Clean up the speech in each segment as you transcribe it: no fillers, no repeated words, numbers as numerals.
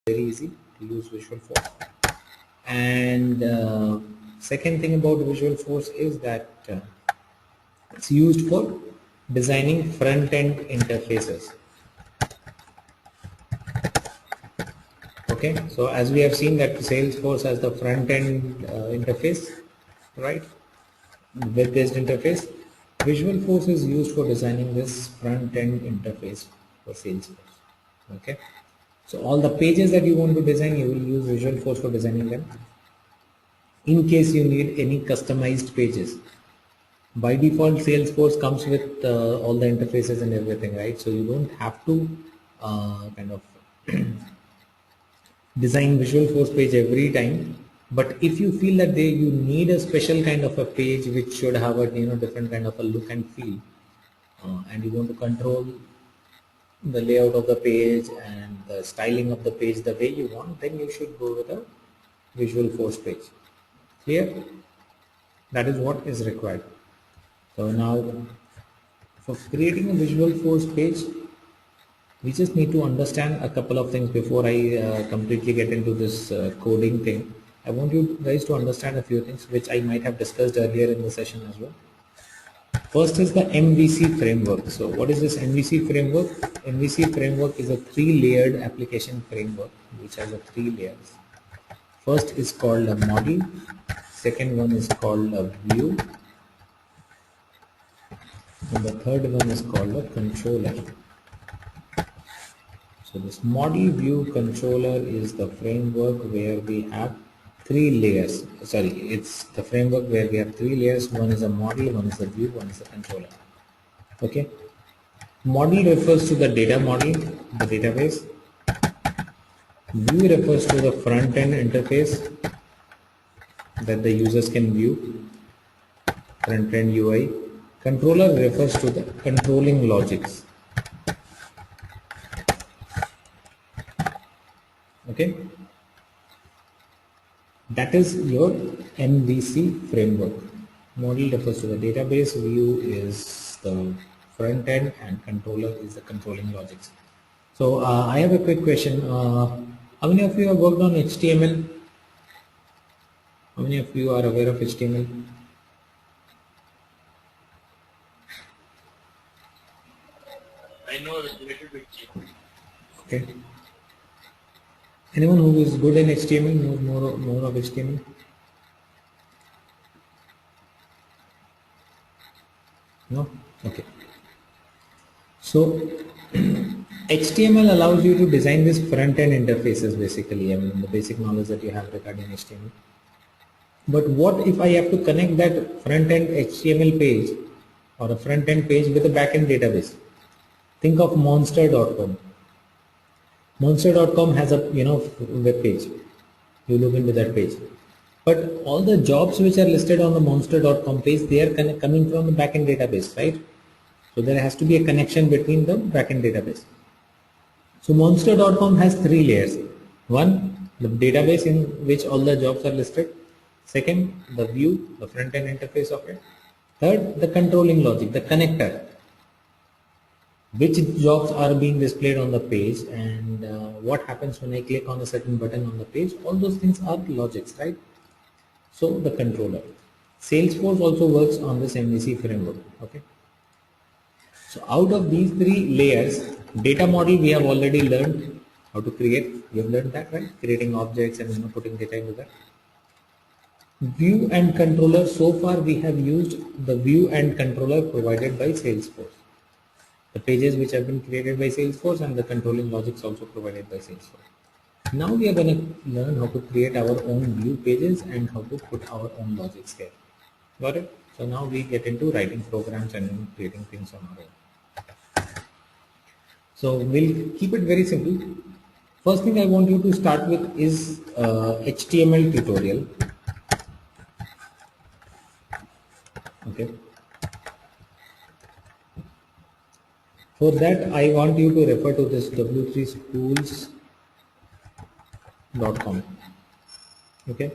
very easy to use Visualforce. And second thing about Visualforce is that it's used for designing front-end interfaces. Okay, so as we have seen that Salesforce has the front-end interface, right? Web-based interface. Visualforce is used for designing this front-end interface for Salesforce. Okay, so all the pages that you want to design, you will use Visualforce for designing them. In case you need any customized pages, by default Salesforce comes with all the interfaces and everything, right? So you don't have to kind of design Visualforce page every time. But if you feel that you need a special kind of a page which should have a different kind of a look and feel, and you want to control the layout of the page and the styling of the page the way you want, then you should go with a Visualforce page. Clear? That is what is required. So now for creating a Visualforce page, we just need to understand a couple of things before I completely get into this coding thing. I want you guys to understand a few things which I might have discussed earlier in the session as well. First is the MVC framework. So what is this MVC framework? MVC framework is a 3-layered application framework which has 3 layers. First is called a model, second one is called a view, and the third one is called a controller. So this model, view, controller is the framework where we have 3 layers. Sorry, it's the framework where we have 3 layers. One is a model, one is a view, one is a controller. Okay. Model refers to the data model, the database. View refers to the front-end interface that the users can view, front-end UI. Controller refers to the controlling logics. Okay, that is your MVC framework. Model refers to the database, view is the front end, and controller is the controlling logics. So I have a quick question. How many of you have worked on HTML? How many of you are aware of HTML? I know a little bit. Okay. Anyone who is good in HTML, more of HTML? No? Okay. So HTML allows you to design these front-end interfaces basically, I mean the basic knowledge that you have regarding HTML. But what if I have to connect that front-end HTML page or a front-end page with a back-end database? Think of monster.com. Monster.com has a web page. You look into that page. But all the jobs which are listed on the monster.com page, they are coming from the backend database, right? So there has to be a connection between the backend database. So monster.com has 3 layers. One, the database in which all the jobs are listed. Second, the view, the front-end interface of it. Third, the controlling logic, the connector. Which jobs are being displayed on the page and what happens when I click on a certain button on the page. All those things are logics, right? So the controller. Salesforce also works on this MVC framework. Okay. So out of these 3 layers, data model we have already learned how to create. We have learned that, right? Creating objects and putting data into that. View and controller. So far we have used the view and controller provided by Salesforce. The pages which have been created by Salesforce and the controlling logics also provided by Salesforce. Now we are going to learn how to create our own view pages and how to put our own logics here. Got it? So now we get into writing programs and creating things on our own. So we'll keep it very simple. First thing I want you to start with is HTML tutorial. Okay. For that, I want you to refer to this w3schools.com. Okay.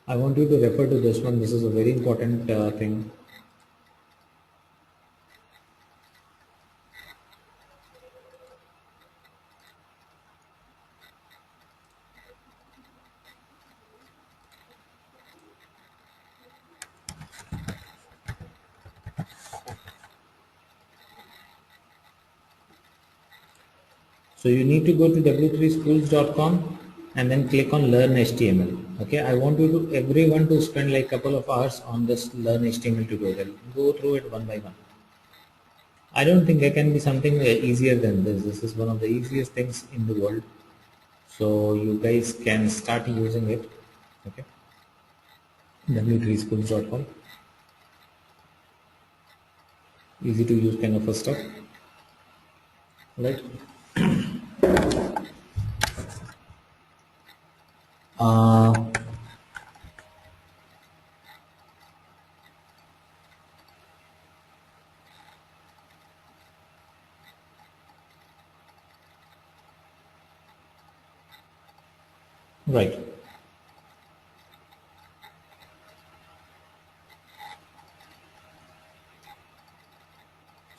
I want you to refer to this one. This is a very important thing. So you need to go to w3schools.com and then click on learn HTML. Okay, I want you to everyone to spend like couple of hours on this learn HTML tutorial. Go through it one by one. I don't think there can be something easier than this. This is one of the easiest things in the world. So you guys can start using it. Okay, w3schools.com. Easy to use kind of a stuff, right? Uh, right.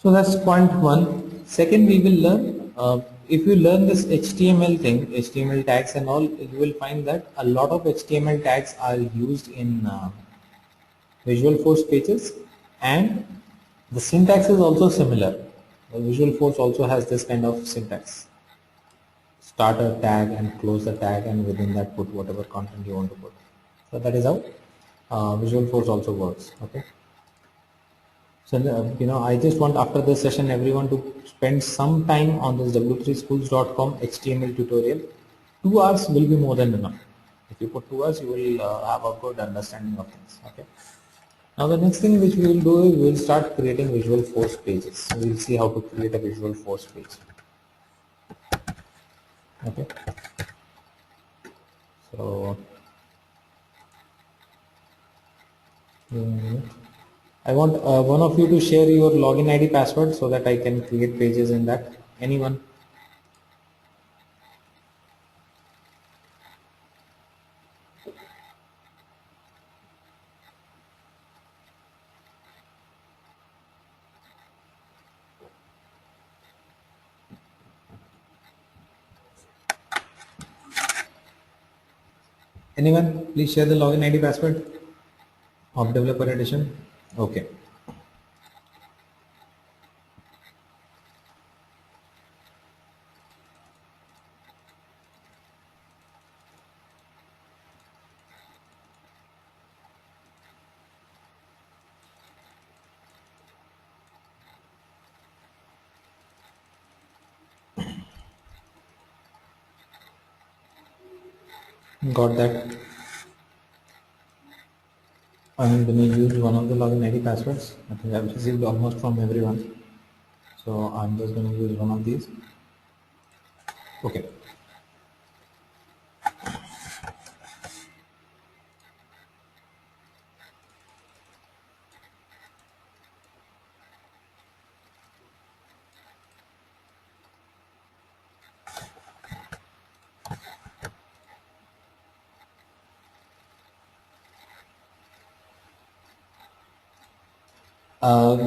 So that's point one. Second, we will learn, if you learn this HTML thing, HTML tags and all, you will find that a lot of HTML tags are used in Visualforce pages, and the syntax is also similar. The Visualforce also has this kind of syntax. Start a tag and close the tag, and within that put whatever content you want to put. So that is how Visualforce also works. Okay. So, I just want after this session everyone to spend some time on this w3schools.com HTML tutorial. 2 hours will be more than enough. If you put 2 hours, you will have a good understanding of things. Okay. Now the next thing which we will do is we will start creating Visualforce pages. So we will see how to create a Visualforce page. Okay. So I want one of you to share your login ID password so that I can create pages in that. Anyone? Anyone? Please share the login ID password of developer edition. Okay. Got that. I'm going to use one of the login ID passwords. I think I've received almost from everyone. So I'm just going to use one of these. Okay.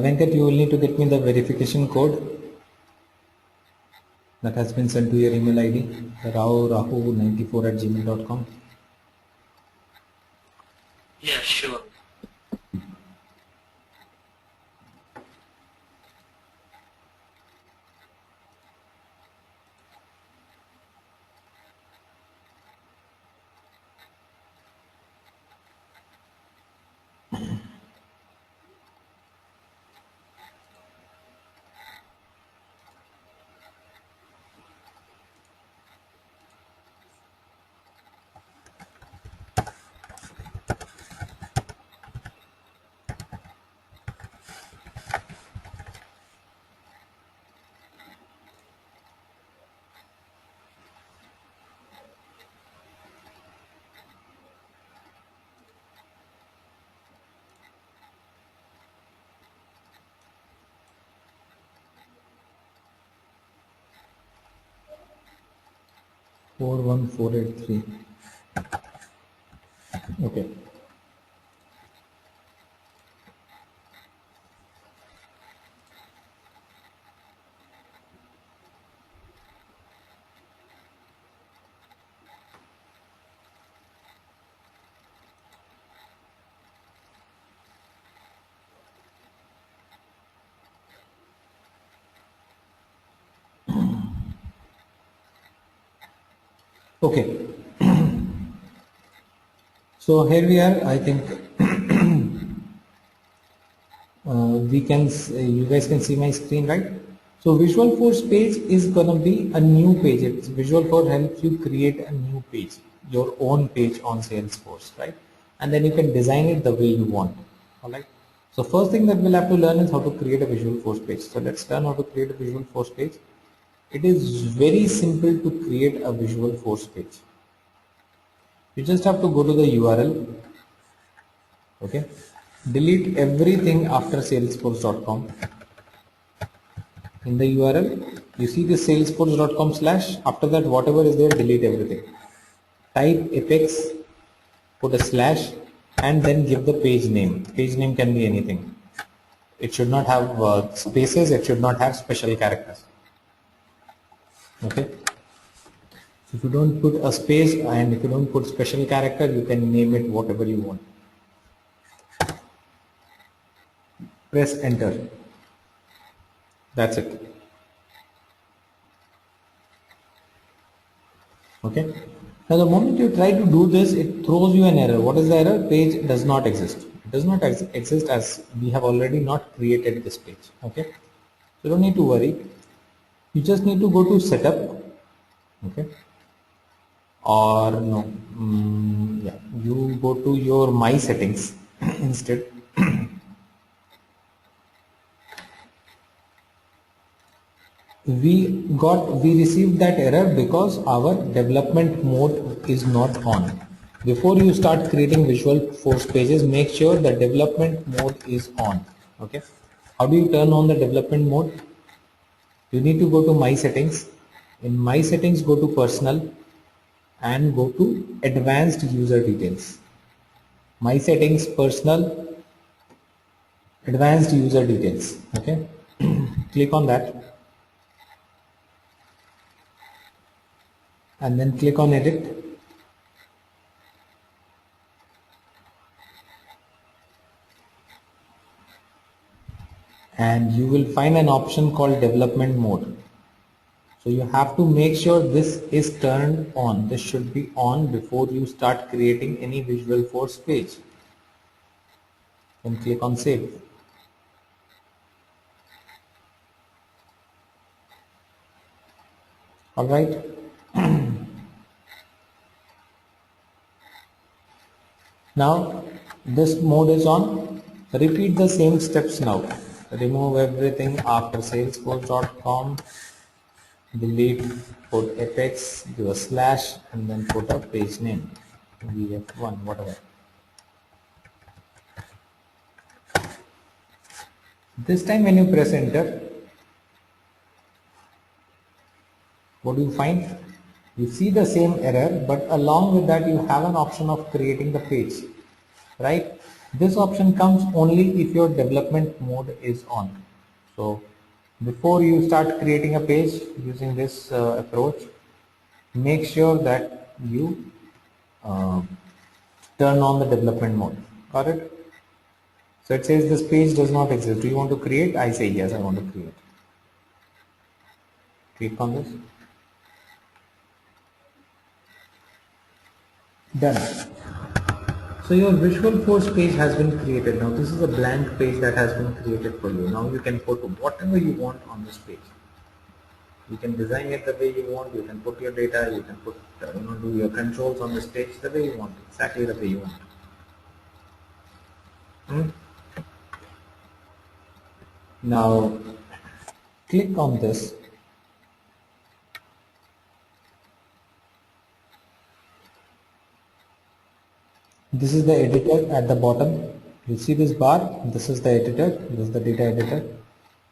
Venkat, you will need to get me the verification code that has been sent to your email ID, rahu94@gmail.com. Yeah, sure. Four one four eight three. Okay. Okay. So here we are. I think you guys can see my screen, right? So Visualforce page is gonna be a new page. Visualforce helps you create a new page, your own page on Salesforce, right? And then you can design it the way you want. All right. So first thing that we'll have to learn is how to create a Visualforce page. So let's learn how to create a Visualforce page. It is very simple to create a Visualforce page. You just have to go to the URL. Okay. Delete everything after salesforce.com. In the URL, you see the salesforce.com / after that whatever is there, delete everything. Type apex, put a slash, and then give the page name. Page name can be anything. It should not have spaces, it should not have special characters. Okay. So if you don't put a space and if you don't put special character, you can name it whatever you want. Press enter. That's it. Okay. Now the moment you try to do this, it throws you an error. What is the error? Page does not exist. It does not exist as we have already not created this page. Okay. So you don't need to worry. You just need to go to setup. Okay. Or no, yeah, you go to your my settings instead. We received that error because our development mode is not on. Before you start creating Visualforce pages, make sure the development mode is on. Okay. How do you turn on the development mode? You need to go to my settings. In my settings, go to personal and go to advanced user details. My settings, personal, advanced user details. Okay. Click on that and then click on edit. And you will find an option called development mode. So you have to make sure this is turned on. This should be on before you start creating any Visualforce page. Then click on save. Alright. Now this mode is on. Repeat the same steps now. Remove everything after salesforce.com. Delete, put apex, do a slash, and then put a page name. VF1, whatever. This time when you press enter, what do you find? You see the same error, but along with that you have an option of creating the page, right? This option comes only if your development mode is on. So before you start creating a page using this approach, make sure that you turn on the development mode. Got it? So it says this page does not exist. Do you want to create? I say yes, I want to create. Click on this. Done. So your Visualforce page has been created. Now this is a blank page that has been created for you. Now you can put whatever you want on this page. You can design it the way you want. You can put your data. You can put do your controls on this page the way you want, exactly the way you want. Now click on this. This is the editor at the bottom. You see this bar? This is the editor. This is the data editor.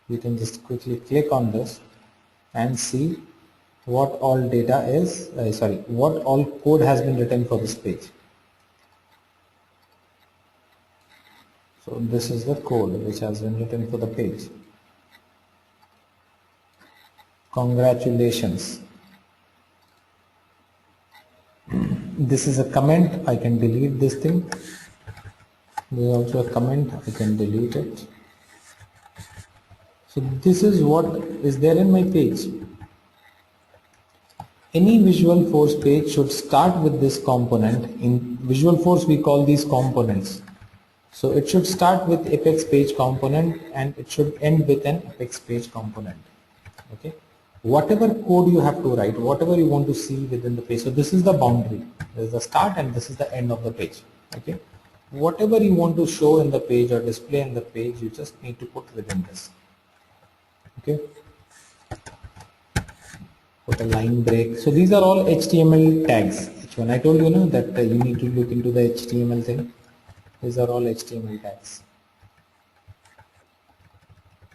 You can just quickly click on this and see what all data is, what all code has been written for this page. So this is the code which has been written for the page. Congratulations. This is a comment. I can delete this thing. There is also a comment. I can delete it. So this is what is there in my page. Any Visualforce page should start with this component. In Visualforce we call these components. So it should start with Apex page component and it should end with an Apex page component. Okay. Whatever code you have to write, whatever you want to see within the page. So this is the boundary. This is the start and this is the end of the page. Okay. Whatever you want to show in the page or display in the page, you just need to put within this. Okay. Put a line break. So these are all HTML tags. When I told you now that you need to look into the HTML thing, these are all HTML tags.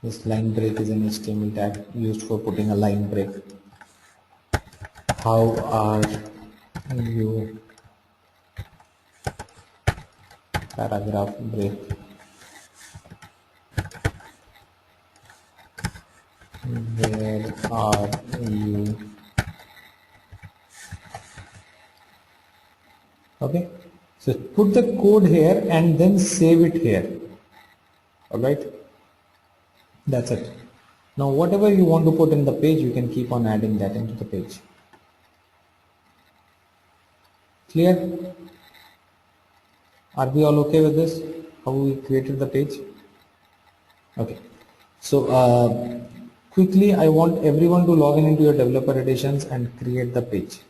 This line break is an HTML tag used for putting a line break. How are you? Paragraph break. Where are you? Okay. So put the code here and then save it here. Alright. That's it. Now whatever you want to put in the page, you can keep on adding that into the page. Clear? Are we all okay with this? How we created the page? Okay. So quickly I want everyone to log in into your developer editions and create the page.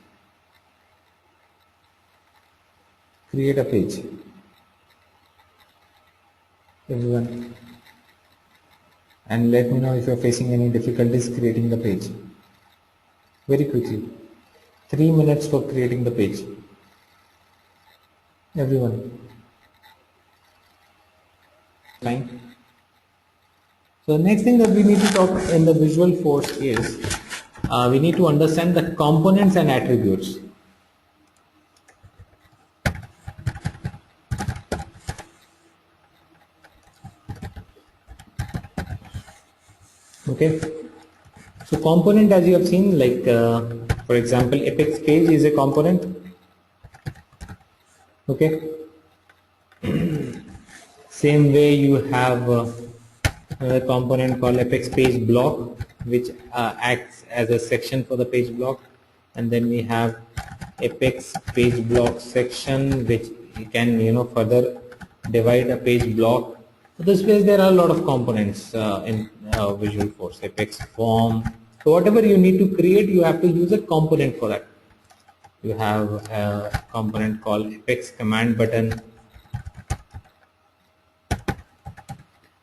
Create a page. Everyone. And let me know if you are facing any difficulties creating the page. Very quickly. 3 minutes for creating the page. Everyone. Fine. So the next thing that we need to talk in the Visualforce is we need to understand the components and attributes. Okay. So component, as you have seen, like for example, Apex page is a component. Okay. Same way you have a component called Apex page block, which acts as a section for the page block, and then we have Apex page block section, which you can further divide a page block. So this way there are a lot of components in Visualforce. Apex form. So whatever you need to create, you have to use a component for that. You have a component called Apex command button,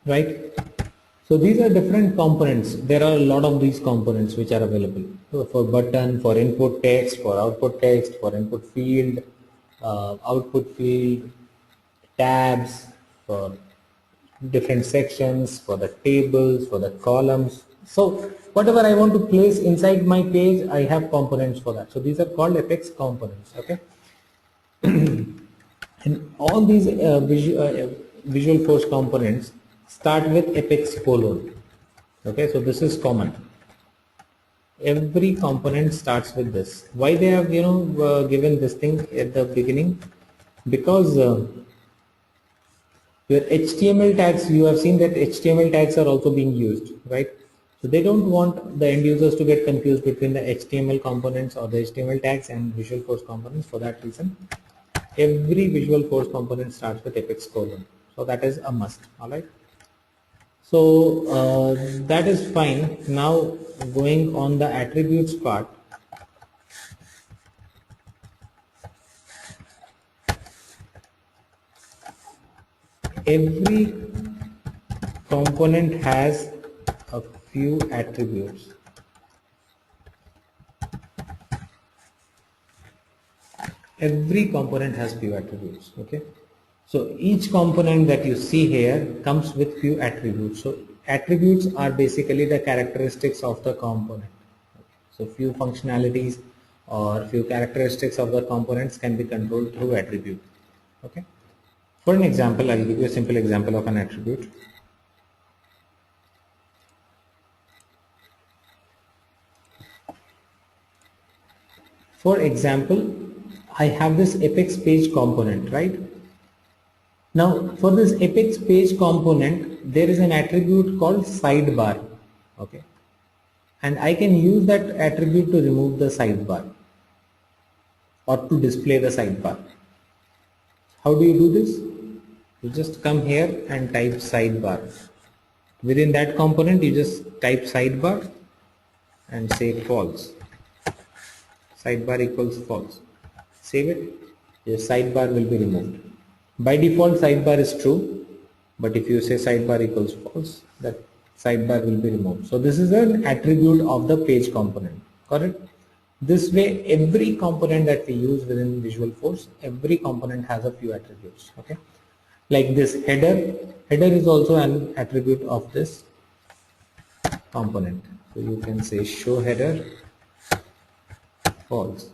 right? So these are different components. There are a lot of these components which are available. So for button, for input text, for output text, for input field, output field, tabs, for different sections, for the tables, for the columns. So whatever I want to place inside my page, I have components for that. So these are called Apex components. Okay. And all these Visualforce components start with Apex colon. Okay, so this is common. Every component starts with this. Why they have given this thing at the beginning? Because your HTML tags, you have seen that HTML tags are also being used, right? So they don't want the end users to get confused between the HTML components or the HTML tags and Visualforce components. For that reason, every Visualforce component starts with Apex colon. So that is a must. All right. So that is fine. Now going on the attributes part. Every component has a few attributes. Every component has few attributes. Okay. So each component that you see here comes with few attributes. So attributes are basically the characteristics of the component. So few functionalities or few characteristics of the components can be controlled through attribute. Okay. For an example, I will give you a simple example of an attribute. For example, I have this Apex page component, right? Now for this Apex page component, there is an attribute called sidebar. Okay. And I can use that attribute to remove the sidebar. or to display the sidebar. How do you do this? You just come here and type sidebar. Within that component, you just type sidebar and say false. Sidebar equals false. Save it. Your sidebar will be removed. By default, sidebar is true, but if you say sidebar equals false, that sidebar will be removed. So this is an attribute of the page component, correct? This way, every component that we use within Visualforce, every component has a few attributes, okay? Like this header is also an attribute of this component. So you can say show header false.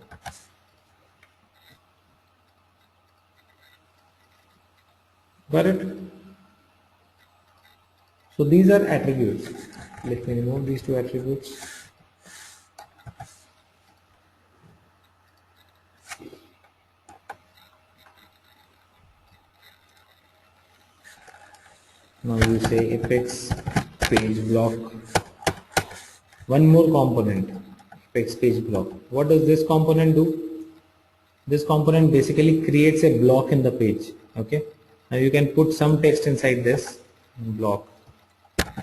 Got it? So these are attributes. Let me remove these two attributes. Now you say apex page block. One more component, apex page block. What does this component do? This component basically creates a block in the page. Okay. Now you can put some text inside this block.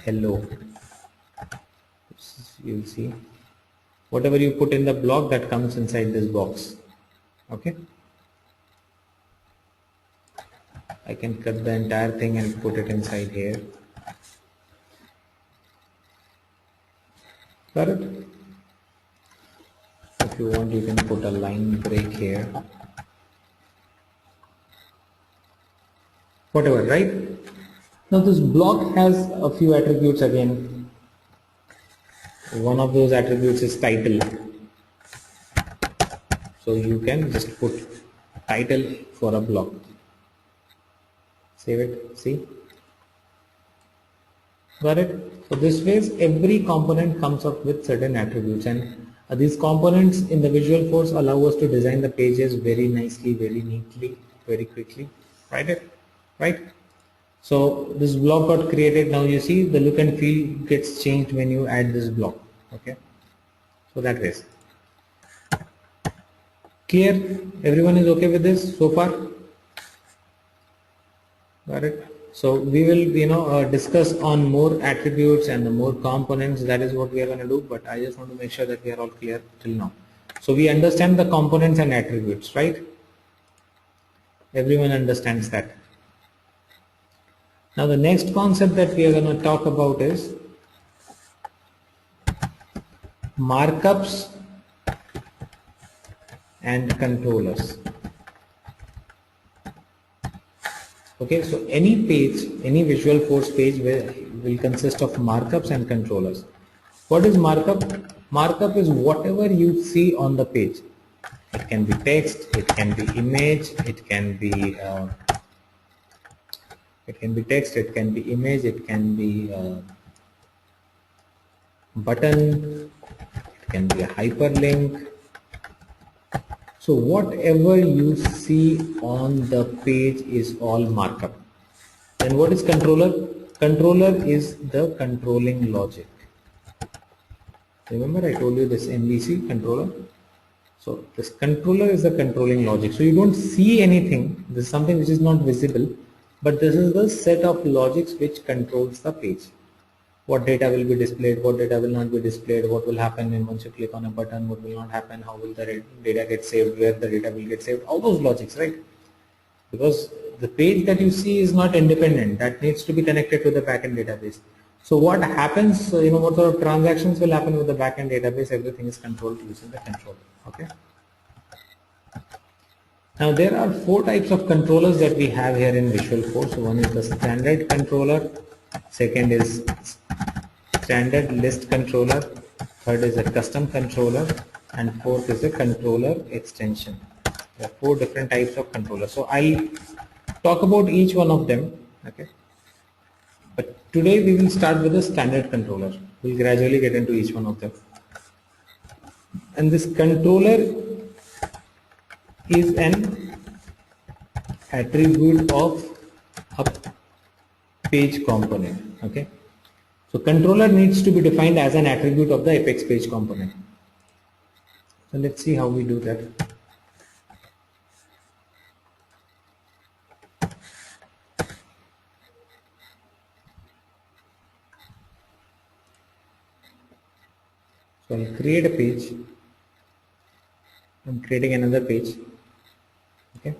Hello. You'll see. Whatever you put in the block, that comes inside this box. Okay. I can cut the entire thing and put it inside here. Got it? If you want, you can put a line break here. Whatever, right? Now this block has a few attributes again. One of those attributes is title. So you can just put title for a block. Save it, see? Got it? So this way every component comes up with certain attributes, and these components in the Visualforce allow us to design the pages very nicely, very neatly, very quickly. Right? So this block got created. Now you see the look and feel gets changed when you add this block. Okay? So that way. Clear? Everyone is okay with this so far? Got it? So we will discuss on more attributes and the more components. That is what we are going to do, but I just want to make sure that we are all clear till now. So we understand the components and attributes, right? Everyone understands that. Now the next concept that we are going to talk about is markups and controllers. Okay, so any page, any Visualforce page will consist of markups and controllers. What is markup? Markup is whatever you see on the page. It can be text, it can be image, it can be text, it can be image, it can be button, it can be a hyperlink. So whatever you see on the page is all markup. Then what is controller? Controller is the controlling logic. Remember I told you this MVC controller. So this controller is the controlling logic. So you don't see anything. This is something which is not visible, but this is the set of logics which controls the page. What data will be displayed, what data will not be displayed, what will happen when once you click on a button, what will not happen, how will the data get saved, where the data will get saved, all those logics, right? Because the page that you see is not independent, that needs to be connected to the backend database. So what happens, what sort of transactions will happen with the backend database, everything is controlled using the controller, okay? Now there are 4 types of controllers that we have here in Visualforce. One is the standard controller, second is standard list controller, third is a custom controller, and fourth is a controller extension. There are 4 different types of controllers. So I'll talk about each one of them, okay? But today we will start with the standard controller. We'll gradually get into each one of them. And this controller is an attribute of a page component, okay? So controller needs to be defined as an attribute of the apex page component. So let's see how we do that. So I'll create a page. I'm creating another page. Okay.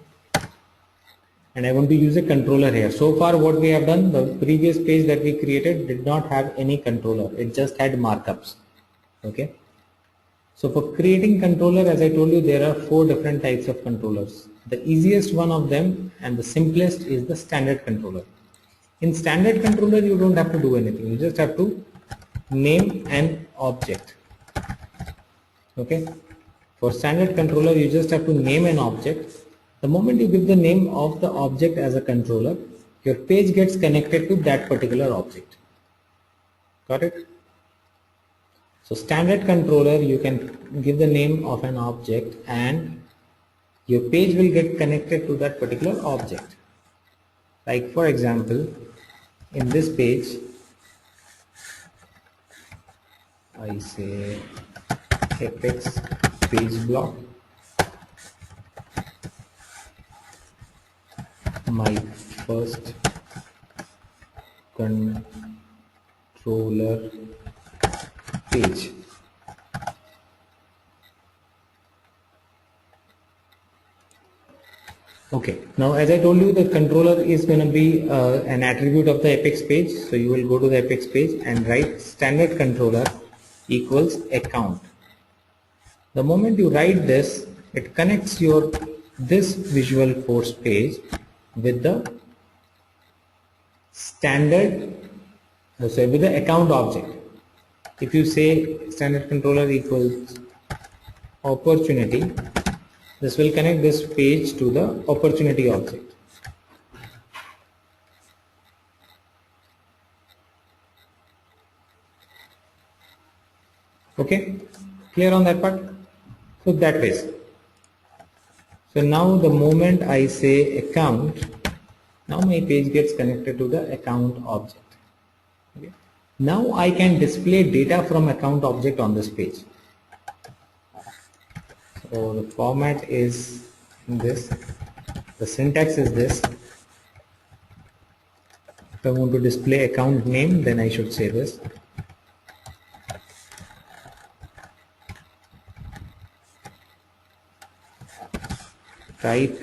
And I want to use a controller here. So far what we have done, the previous page that we created did not have any controller. It just had markups. Okay. So for creating controller, as I told you, there are 4 different types of controllers. The easiest one of them and the simplest is the standard controller. In standard controller, you don't have to do anything. You just have to name an object. Okay. For standard controller, you just have to name an object. The moment you give the name of the object as a controller, your page gets connected to that particular object. Got it? So standard controller, you can give the name of an object and your page will get connected to that particular object. Like for example, in this page, I say Apex page block, my first controller page. Okay, now as I told you, the controller is going to be an attribute of the Apex page. So you will go to the Apex page and write standard controller equals account. The moment you write this, it connects your this Visualforce page with the standard, so with the account object. If you say standard controller equals opportunity, this will connect this page to the opportunity object. Okay, clear on that part? So that way. So now the moment I say account, now my page gets connected to the account object. Okay. Now I can display data from account object on this page. So the format is this, the syntax is this. If I want to display account name, then I should say this. Type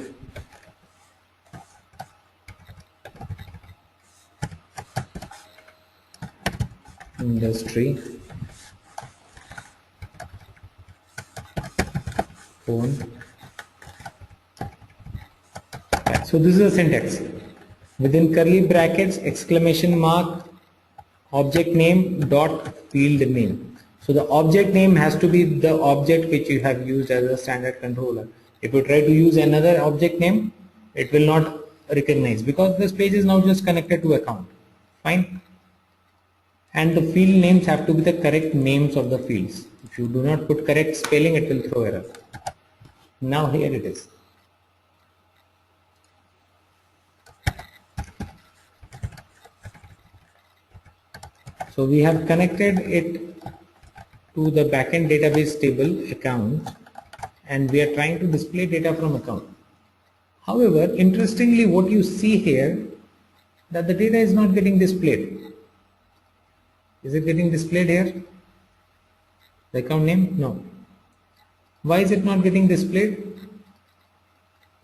industry, phone. Right. So this is the syntax. Within curly brackets, exclamation mark, object name dot field name. So the object name has to be the object which you have used as a standard controller. If you try to use another object name, it will not recognize because this page is now just connected to account. Fine. And the field names have to be the correct names of the fields. If you do not put correct spelling, it will throw error. Now here it is. So we have connected it to the backend database table account and we are trying to display data from account. However, interestingly, what you see here, that the data is not getting displayed. Is it getting displayed here? The account name? No. Why is it not getting displayed?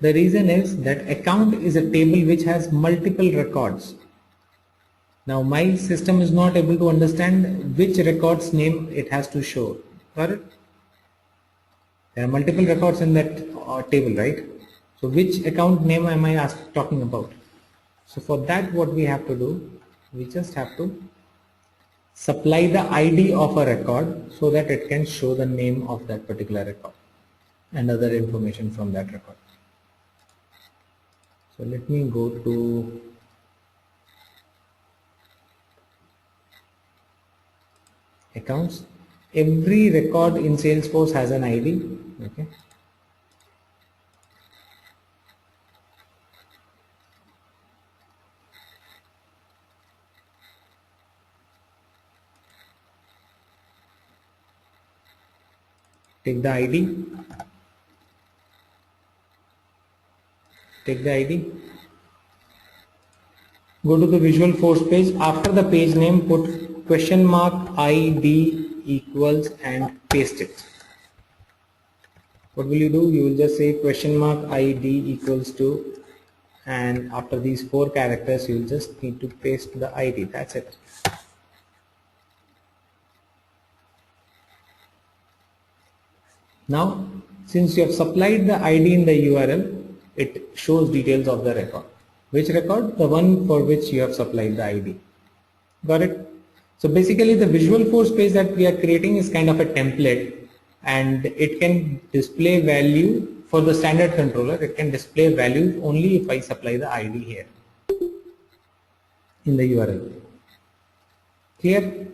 The reason is that account is a table which has multiple records. Now my system is not able to understand which record's name it has to show. Got it? There are multiple records in that table, right? So which account name am I talking about? So for that, what we have to do, we just have to supply the ID of a record so that it can show the name of that particular record and other information from that record. So let me go to accounts. Every record in Salesforce has an ID. Okay. Take the ID. Take the ID. Go to the Visualforce page. After the page name, put question mark ID equals and paste it. What will you do? You will just say question mark id equals to, and after these 4 characters you will just need to paste the id. That's it. Now, since you have supplied the ID in the URL, it shows details of the record. Which record? The one for which you have supplied the ID. Got it? So basically the Visualforce page that we are creating is kind of a template, and it can display value for the standard controller. It can display values only if I supply the ID here in the URL. Clear?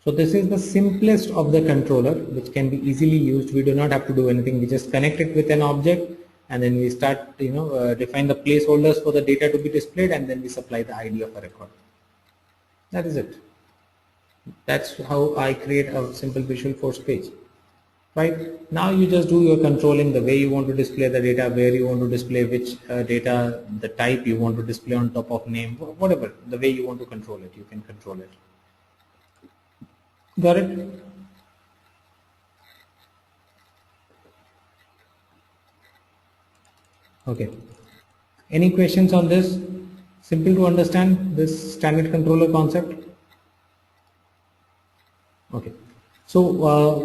So this is the simplest of the controller, which can be easily used. We do not have to do anything. We just connect it with an object, and then we start, define the placeholders for the data to be displayed, and then we supply the ID of a record. That is it. That's how I create a simple Visualforce page. Right? Now you just do your controlling, the way you want to display the data, where you want to display which data, the type you want to display on top of name, whatever, the way you want to control it, you can control it. Got it? Okay. Any questions on this? Simple to understand this standard controller concept? Okay. So what